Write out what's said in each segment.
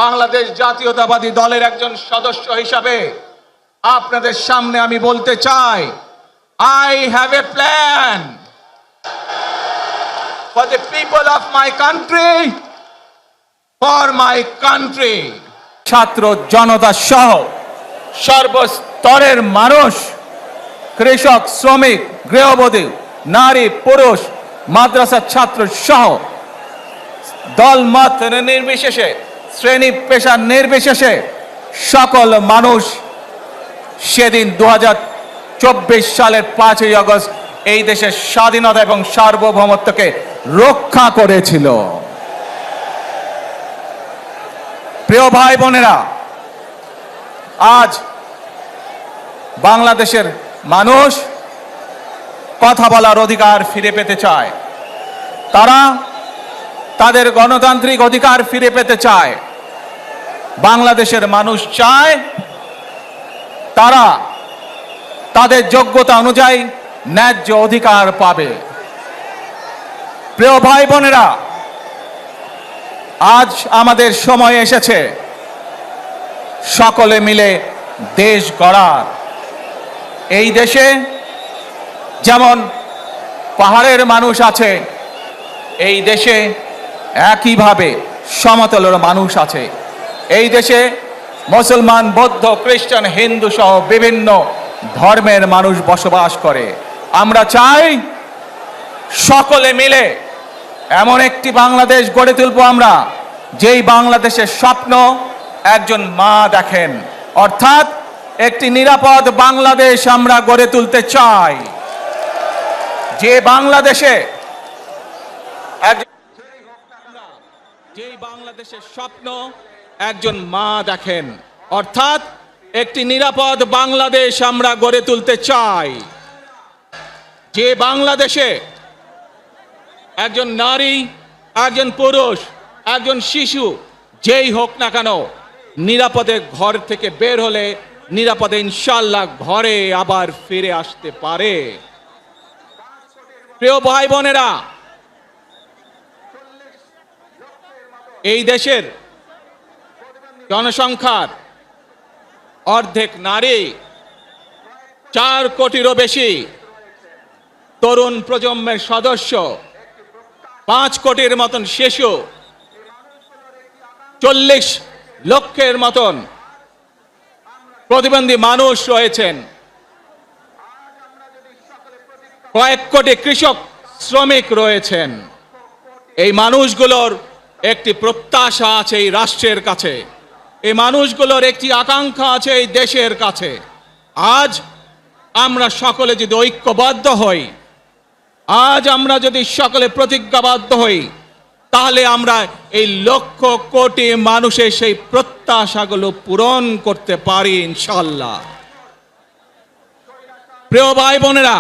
বাংলাদেশ জাতীয়তাবাদী দলের একজন সদস্য হিসাবে আপনাদের সামনে আমি বলতে চাই, I have a plan for the people of my country, for my country. ছাত্র জনতা সহ সর্বস্তরের মানুষ, কৃষক, শ্রমিক, গৃহবধূ, নারী, পুরুষ, মাদ্রাসা ছাত্র সহ দল মত নির্বিশেষে, শ্রেণী পেশা নির্বিশেষে সকল মানুষ সেদিন 2024 সালের 5ই আগস্ট এই দেশের স্বাধীনতা এবং সার্বভৌমত্বকে রক্ষা করেছিল। প্রিয় ভাই বোনেরা, আজ বাংলাদেশের মানুষ কথা বলার অধিকার ফিরে পেতে চায়। তারা তাদের গণতান্ত্রিক অধিকার ফিরে পেতে চায়। বাংলাদেশের মানুষ চায় তারা তাদের যোগ্যতা অনুযায়ী ন্যায্য অধিকার পাবে। প্রিয় ভাই বোনেরা, আজ আমাদের সময় এসেছে সকলে মিলে দেশ গড়ার। এই দেশে যেমন পাহাড়ের মানুষ আছে, এই দেশে একইভাবে সমতলের মানুষ আছে। এই দেশে মুসলমান, বৌদ্ধ, খ্রিস্টান, হিন্দু সহ বিভিন্ন ধর্মের মানুষ বসবাস করে। আমরা চাই সকলে মিলে এমন একটি বাংলাদেশ গড়ে তুলব আমরা, যেই বাংলাদেশের স্বপ্ন একজন মা দেখেন, অর্থাৎ একটি নিরাপদ বাংলাদেশ আমরা গড়ে তুলতে চাই। যে বাংলাদেশে যেই বাংলাদেশের স্বপ্ন একজন মা দেখেন, অর্থাৎ একটি নিরাপদ বাংলাদেশ আমরা গড়ে তুলতে চাই। যে বাংলাদেশে একজন নারী, একজন পুরুষ, একজন শিশু যেই হোক না কেন নিরাপদে ঘর থেকে বের হলে নিরাপদে ইনশাআল্লাহ ঘরে আবার ফিরে আসতে পারে। প্রিয় ভাই বোনেরা, এই দেশের জনসংখ্যার অর্ধেক নারী, 4 কোটিরও বেশি তরুণ প্রজন্মের সদস্য, 5 কোটির মতন শিশু, 40 লক্ষের মতন প্রতিবন্ধী মানুষ রয়েছেন, কয়েক কোটি কৃষক, শ্রমিক রয়েছেন। এই মানুষগুলোর একটি প্রত্যাশা আছে এই রাষ্ট্রের কাছে, এই মানুষগুলোর একটি আকাঙ্ক্ষা আছে এই দেশের কাছে। আজ আমরা সকলে যদি ঐক্যবদ্ধ হই, আজ আমরা যদি সকলে প্রতিজ্ঞাবদ্ধ হই, তাহলে আমরা এই লক্ষ কোটি মানুষের সেই প্রত্যাশাগুলো পূরণ করতে পারি ইনশাআল্লাহ। প্রিয় ভাই বোনেরা,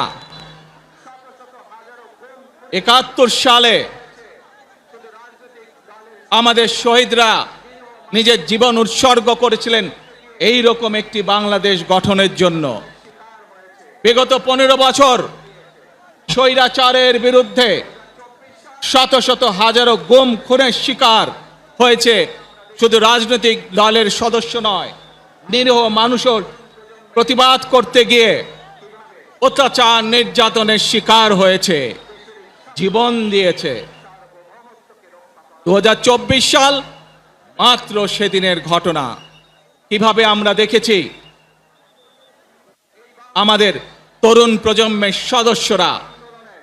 71 সালে আমাদের শহীদরা নিজের জীবন উৎসর্গ করেছিলেন এই রকম একটি বাংলাদেশ গঠনের জন্য। বিগত 15 বছর স্বৈরাচারের বিরুদ্ধে শত শত হাজারো গুম খুনের শিকার হয়েছে শুধু রাজনৈতিক দলের সদস্য নয়, নিরীহ মানুষের প্রতিবাদ করতে গিয়ে অত্যাচার নির্যাতনের শিকার হয়েছে, জীবন দিয়েছে। 2024 সাল মাত্র সেদিনের ঘটনা। কিভাবে আমরা দেখেছি আমাদের তরুণ প্রজন্মের সদস্যরা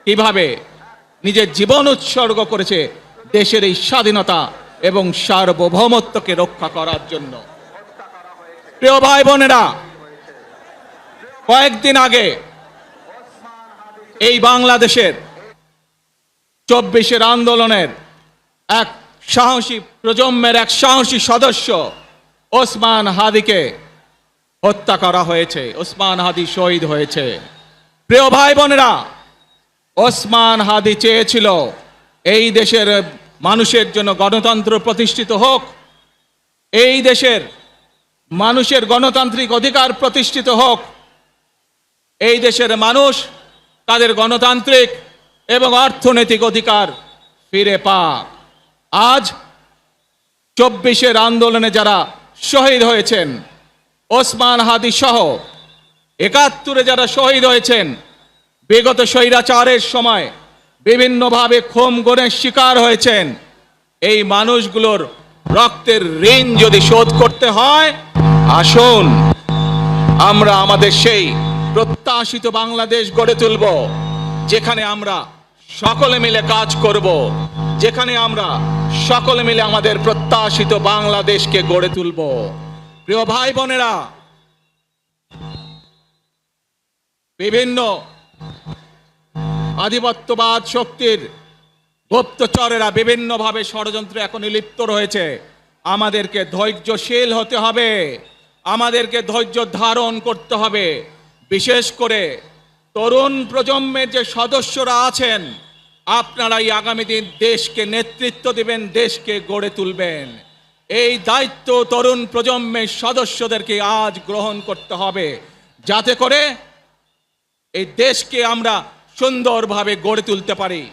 কিভাবে নিজের জীবন উৎসর্গ করেছে দেশের এই স্বাধীনতা এবং সার্বভৌমত্বকে রক্ষা করার জন্য। প্রিয় ভাই বোনেরা, কয়েকদিন আগে এই বাংলাদেশের 24 আন্দোলনের এক সাহসী প্রজন্মের এক সাহসী সদস্য ওসমান হাদিকে হত্যা করা হয়েছে। ওসমান হাদি শহীদ হয়েছে। প্রিয় ভাই বোনেরা, ওসমান হাদি চেয়েছিল এই দেশের মানুষের জন্য গণতন্ত্র প্রতিষ্ঠিত হোক, এই দেশের মানুষের গণতান্ত্রিক অধিকার প্রতিষ্ঠিত হোক, এই দেশের মানুষ তাদের গণতান্ত্রিক এবং অর্থনৈতিক অধিকার ফিরে পাক। আজ চব্বিশের আন্দোলনে যারা শহীদ হয়েছেন, ওসমান হাদি সহ ৭১-এ যারা শহীদ হয়েছেন, বিগত স্বৈরাচারের সময় বিভিন্নভাবে খুন-গুমের শিকার হয়েছেন, এই মানুষগুলোর রক্তের ঋণ যদি শোধ করতে হয়, আসুন আমরা আমাদের সেই প্রত্যাশিত বাংলাদেশ গড়ে তুলব, যেখানে আমরা সকলে মিলে কাজ করব, যেখানে আমরা সকলে মিলে আমাদের প্রত্যাশিত বাংলাদেশকে গড়ে তুলব। প্রিয় ভাই বোনেরা, বিভিন্ন আধিপত্যবাদ শক্তির গুপ্তচরেরা বিভিন্নভাবে ষড়যন্ত্রে এখন লিপ্ত রয়েছে। আমাদেরকে ধৈর্যশীল হতে হবে, আমাদেরকে ধৈর্য ধারণ করতে হবে। বিশেষ করে তরুণ প্রজন্মের যে সদস্যরা আছেন, আপনারাই আগামী দিন দেশকে নেতৃত্ব দিবেন, দেশকে গড়ে তুলবেন। এই দায়িত্ব তরুণ প্রজন্মের সদস্যদেরকে আজ গ্রহণ করতে হবে, যাতে করে এই দেশকে আমরা সুন্দরভাবে গড়ে তুলতে পারি।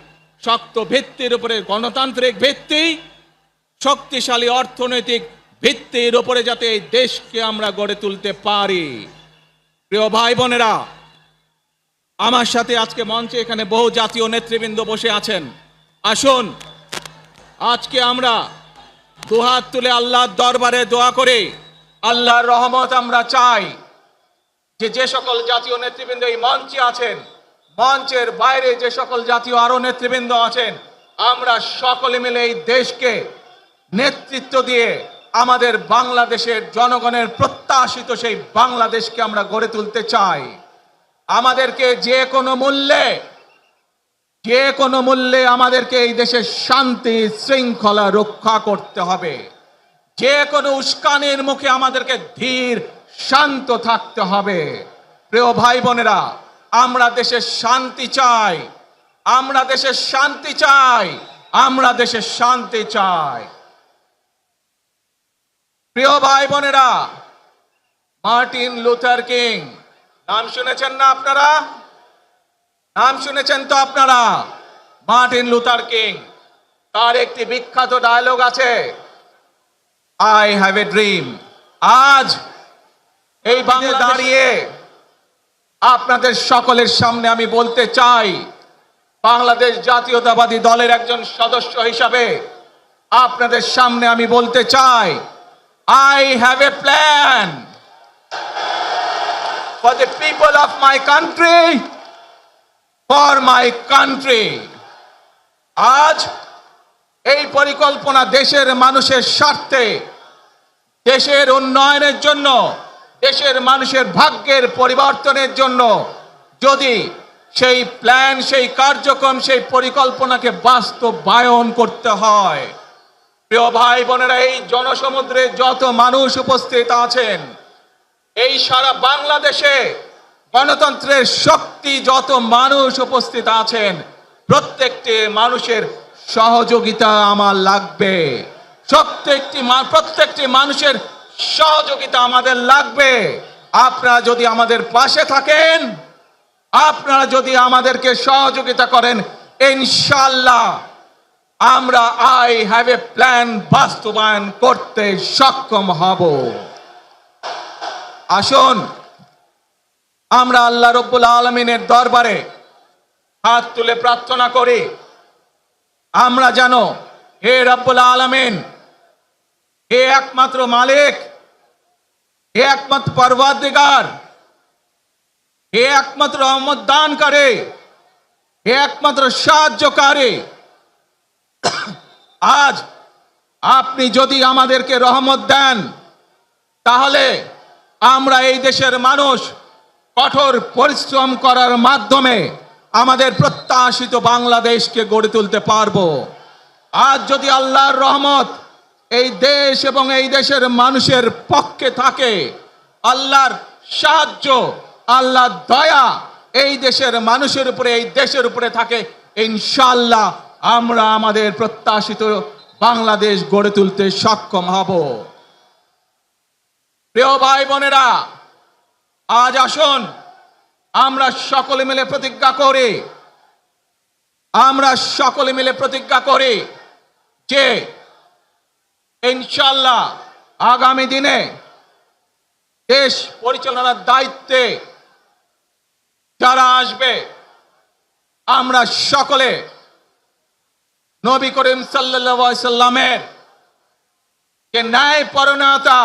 শক্ত ভিত্তির উপরে, গণতান্ত্রিক ভিত্তি, শক্তিশালী অর্থনৈতিক ভিত্তির উপরে যাতে এই দেশকে আমরা গড়ে তুলতে পারি। প্রিয় ভাই বোনেরা, আমার সাথে আজকে মঞ্চে এখানে বহু জাতীয় নেতৃবৃন্দ বসে আছেন। আসুন আজকে আমরা দুহাত তুলে আল্লাহর দরবারে দোয়া করে আল্লাহর রহমত আমরা চাই। যে সকল জাতীয় নেতৃবৃন্দ এই মঞ্চে আছেন, মঞ্চের বাইরে যে সকল জাতীয় আরো নেতৃবৃন্দ আছেন, আমরা সকলে মিলে এই দেশকে নেতৃত্ব দিয়ে আমাদের বাংলাদেশের জনগণের প্রত্যাশিত সেই বাংলাদেশকে আমরা গড়ে তুলতে চাই। আমাদেরকে যে কোনো মূল্যে আমাদেরকে এই দেশের শান্তি শৃঙ্খলা রক্ষা করতে হবে। যে কোনো উস্কানির মুখে আমাদেরকে ধীর শান্ত থাকতে হবে। প্রিয় ভাই বোনেরা, আমরা দেশের শান্তি চাই, আমরা দেশের শান্তি চাই, আমরা দেশের শান্তি চাই। প্রিয় ভাই বোনেরা, মার্টিন লুথার কিং নাম শুনেছেন না আপনারা? নাম শুনেছেন তো আপনারা? মার্টিন লুথার কিং, তার একটি বিখ্যাত ডায়লগ আছে, আই হ্যাভ এ ড্রিম। আজ এই বাংলাদেশে দাঁড়িয়ে আপনাদের সকলের সামনে আমি বলতে চাই, বাংলাদেশ জাতীয়তাবাদী দলের একজন সদস্য হিসাবে আপনাদের সামনে আমি বলতে চাই, I have a plan for the people of my country, for my country. আজ এই পরিকল্পনা দেশের মানুষের স্বার্থে, দেশের উন্নয়নের জন্য, দেশের মানুষের ভাগ্যের পরিবর্তনের জন্য, যদি সেই প্ল্যান, সেই কার্যক্রম, সেই পরিকল্পনাকে বাস্তবায়ন করতে হয়, প্রিয় ভাই বোনেরা, এই জনসমুদ্রে যত মানুষ উপস্থিত আছেন, এই সারা বাংলাদেশে গণতন্ত্রের শক্তি যত মানুষ উপস্থিত আছেন, প্রত্যেকটি মানুষের সহযোগিতা আমার লাগবে। প্রত্যেকটি মানুষের সহযোগিতা আমাদের লাগবে। আপনারা যদি আমাদের পাশে থাকেন, আপনারা যদি আমাদেরকে সহযোগিতা করেন, ইনশাআল্লাহ আমরা আই হ্যাভ এ প্ল্যান বাস্তবায়ন করতে সক্ষম হব। আসুন আমরা আল্লাহ রব্বুল আলামিনের দরবারে হাত তুলে প্রার্থনা করি, আমরা যেন, হে রব্বুল আলামিন, হে একমাত্র মালিক, হে একমাত্র পরওয়ারদিগার, হে একমাত্র রহমত দানকারী, হে একমাত্র সাহায্যকারী, আজ আপনি যদি আমাদেরকে রহমত দেন, তাহলে আমরা এই দেশের মানুষ কঠোর পরিশ্রম করার মাধ্যমে আমাদের প্রত্যাশিত বাংলাদেশকে গড়ে তুলতে পারবো। আজ যদি আল্লাহর রহমত এই দেশ এবং এই দেশের মানুষের পক্ষে থাকে, আল্লাহর সাহায্য, আল্লাহর দয়া এই দেশের মানুষের উপরে, এই দেশের উপরে থাকে, ইনশাআল্লাহ আমরা আমাদের প্রত্যাশিত বাংলাদেশ গড়ে তুলতে সক্ষম হব। প্রিয় ভাই বোনেরা, আজ আসুন আমরা সকলে মিলে প্রতিজ্ঞা করি, আমরা সকলে মিলে প্রতিজ্ঞা করি যে ইনশাআল্লাহ আগামী দিনে দেশ পরিচালনার দায়িত্বে যারা আসবে, আমরা সকলে নবী করিম সাল্লাল্লাহু আলাইহি সাল্লামের যে ন্যায়পরায়ণতা,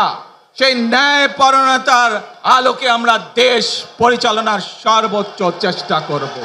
সেই ন্যায়পরায়ণতার আলোকে আমরা দেশ পরিচালনার সর্বোচ্চ চেষ্টা করব।